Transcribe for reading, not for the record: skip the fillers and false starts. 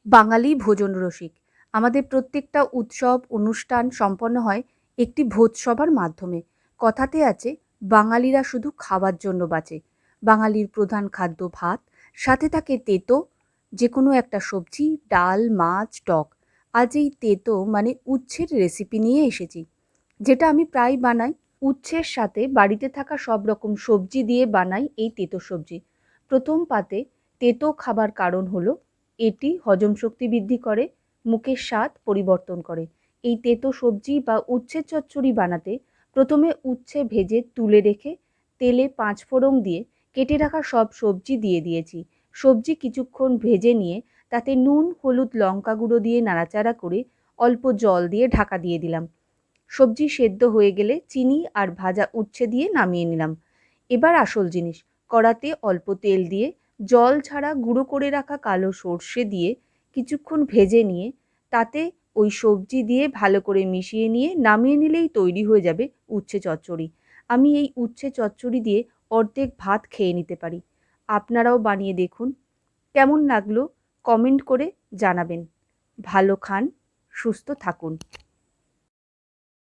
বাঙালি ভোজন রসিক। আমাদের প্রত্যেকটা উৎসব অনুষ্ঠান সম্পন্ন হয় একটি ভোজসভার মাধ্যমে। কথাতে আছে, বাঙালিরা শুধু খাবার জন্য বাঁচে। বাঙালির প্রধান খাদ্য ভাত, সাথে থাকে তেঁতো, যে কোনো একটা সবজি, ডাল, মাছ, টক। আজ এই তেঁতো মানে উচ্ছের রেসিপি নিয়ে এসেছি, যেটা আমি প্রায় বানাই। উচ্ছের সাথে বাড়িতে থাকা সব রকম সবজি দিয়ে বানাই এই তেঁতো সবজি। প্রথম পাতে তেঁতো খাবার কারণ হলো এটি হজম শক্তি বৃদ্ধি করে, মুখের স্বাদ পরিবর্তন করে। এই তেঁতো সবজি বা উচ্ছের চচ্চড়ি বানাতে প্রথমে উচ্ছে ভেজে তুলে রেখে তেলে 5 ফোড়ন দিয়ে কেটে রাখা সব সবজি দিয়ে দিয়েছি। সবজি কিছুক্ষণ ভেজে নিয়ে তাতে নুন, হলুদ, লঙ্কা গুঁড়ো দিয়ে নাড়াচাড়া করে অল্প জল দিয়ে ঢাকা দিয়ে দিলাম। সবজি সেদ্ধ হয়ে গেলে চিনি আর ভাজা উচ্ছে দিয়ে নামিয়ে নিলাম। এবার আসল জিনিস, কড়াতে অল্প তেল দিয়ে জল ছাড়া গুঁড়ো করে রাখা কালো সর্ষে দিয়ে কিছুক্ষণ ভেজে নিয়ে তাতে ওই সবজি দিয়ে ভালো করে মিশিয়ে নিয়ে নামিয়ে নিলেই তৈরি হয়ে যাবে উচ্ছে চচ্চড়ি। আমি এই উচ্ছে চচ্চড়ি দিয়ে অর্ধেক ভাত খেয়ে নিতে পারি। আপনারাও বানিয়ে দেখুন। কেমন লাগলো কমেন্ট করে জানাবেন। ভালো খান, সুস্থ থাকুন।